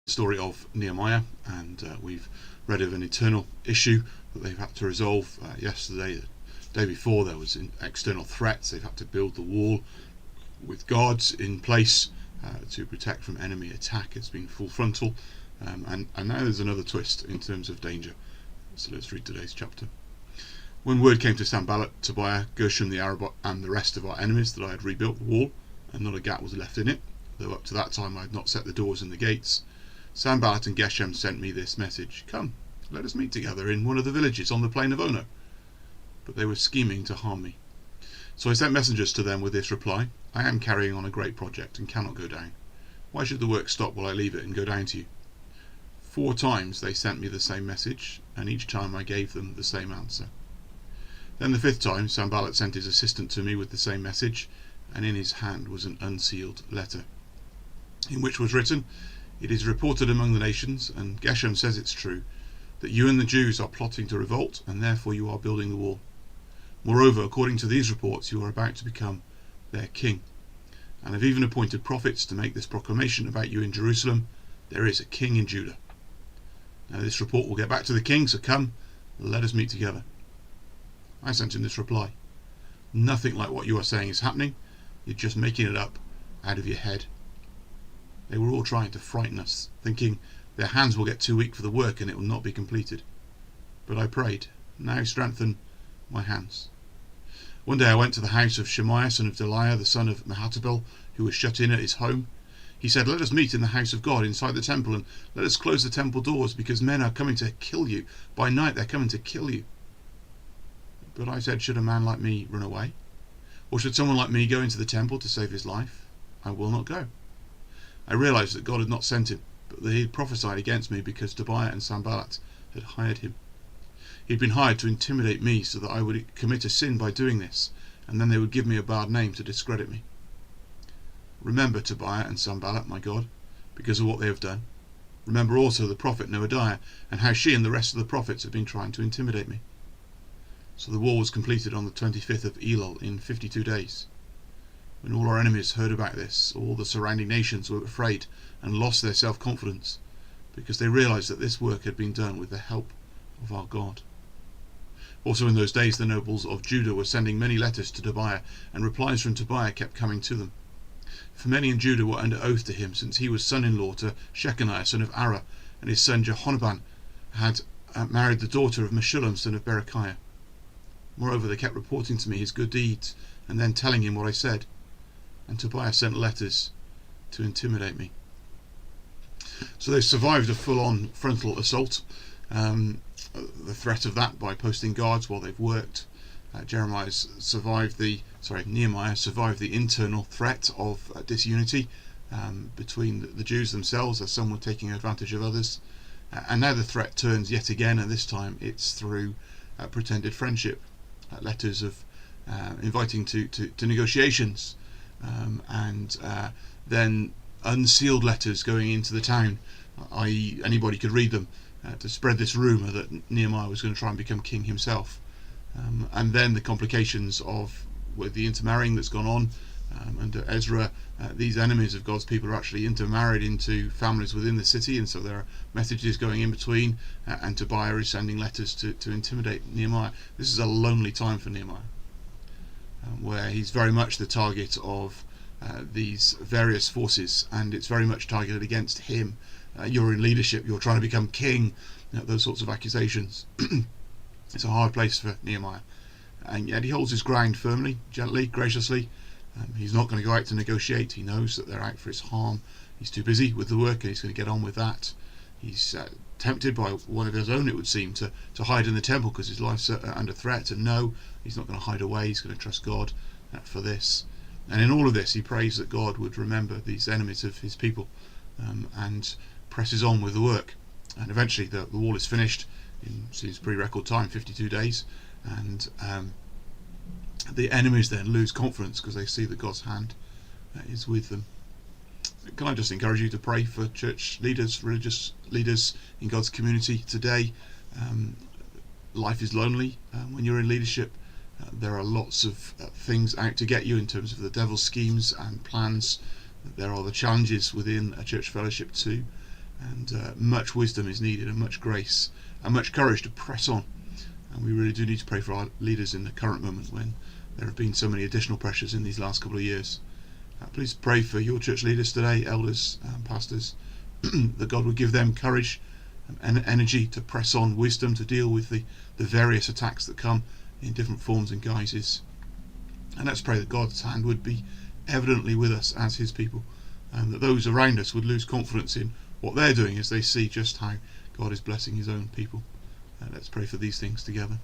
story of Nehemiah, and we've read of an internal issue that they've had to resolve. Yesterday, the day before, there was external threats. They've had to build the wall with guards in place to protect from enemy attack. It's been full frontal, and now there's another twist in terms of danger. So let's read today's chapter. When word came to Sanballat, Tobiah, Gershom the Arab, and the rest of our enemies that I had rebuilt the wall, and not a gap was left in it, though up to that time I had not set the doors and the gates, Sanballat and Geshem sent me this message: "Come, let us meet together in one of the villages on the plain of Ono." But they were scheming to harm me. So I sent messengers to them with this reply: "I am carrying on a great project and cannot go down. Why should the work stop while I leave it and go down to you?" 4 times they sent me the same message, and each time I gave them the same answer. Then the 5th time Sanballat sent his assistant to me with the same message, and in his hand was an unsealed letter, in which was written: "It is reported among the nations, and Geshem says it's true, that you and the Jews are plotting to revolt, and therefore you are building the wall. Moreover, according to these reports, you are about to become their king, and have even appointed prophets to make this proclamation about you in Jerusalem: there is a king in Judah. Now this report will get back to the king, so come, let us meet together." I sent him this reply: "Nothing like what you are saying is happening. You're just making it up out of your head." They were all trying to frighten us, thinking their hands will get too weak for the work and it will not be completed. But I prayed, "Now strengthen my hands." One day I went to the house of Shemaiah, son of Deliah, the son of Mehatabel, who was shut in at his home. He said, "Let us meet in the house of God inside the temple, and let us close the temple doors, because men are coming to kill you. By night they're coming to kill you." But I said, "Should a man like me run away? Or should someone like me go into the temple to save his life? I will not go." I realized that God had not sent him, but that he had prophesied against me because Tobiah and Sanballat had hired him. He had been hired to intimidate me so that I would commit a sin by doing this, and then they would give me a bad name to discredit me. Remember Tobiah and Sanballat, my God, because of what they have done. Remember also the prophet Noadiah, and how she and the rest of the prophets have been trying to intimidate me. So the wall was completed on the 25th of Elul in 52 days. When all our enemies heard about this, all the surrounding nations were afraid and lost their self-confidence, because they realized that this work had been done with the help of our God. Also in those days the nobles of Judah were sending many letters to Tobiah, and replies from Tobiah kept coming to them. For many in Judah were under oath to him, since he was son-in-law to Shechaniah, son of Ara, and his son Jehonadab had married the daughter of Meshullam, son of Berechiah. Moreover, they kept reporting to me his good deeds, and then telling him what I said. And Tobiah sent letters to intimidate me. So they survived a full-on frontal assault. The threat of that by posting guards while they've worked. Nehemiah survived the internal threat of disunity between the Jews themselves, as some were taking advantage of others. And now the threat turns yet again, and this time it's through pretended friendship. Letters of inviting to negotiations, and then unsealed letters going into the town, i.e. anybody could read them, to spread this rumour that Nehemiah was going to try and become king himself. And then the complications of with the intermarrying that's gone on under Ezra. These enemies of God's people are actually intermarried into families within the city, and so there are messages going in between, and Tobiah is sending letters to intimidate Nehemiah. This is a lonely time for Nehemiah, where he's very much the target of these various forces, and it's very much targeted against him. You're in leadership, you're trying to become king, those sorts of accusations. It's a hard place for Nehemiah, and yet he holds his ground firmly, gently, graciously. He's not going to go out to negotiate. He knows that they're out for his harm. He's too busy with the work, and he's going to get on with that. He's tempted by one of his own, it would seem, to hide in the temple because his life's under threat, and no, he's not going to hide away. He's going to trust God for this. And in all of this, he prays that God would remember these enemies of his people, and presses on with the work. And eventually the wall is finished in seems pretty record time, 52 days, and the enemies then lose confidence because they see that God's hand is with them. Can I just encourage you to pray for church leaders, religious leaders in God's community today? Life is lonely when you're in leadership. There are lots of things out to get you in terms of the devil's schemes and plans. There are the challenges within a church fellowship too. and much wisdom is needed, and much grace and much courage to press on. And we really do need to pray for our leaders in the current moment when there have been so many additional pressures in these last couple of years. Please pray for your church leaders today, elders and pastors, that God would give them courage and energy to press on, wisdom to deal with the various attacks that come in different forms and guises. And let's pray that God's hand would be evidently with us as his people, and that those around us would lose confidence in what they're doing as they see just how God is blessing his own people. Let's pray for these things together.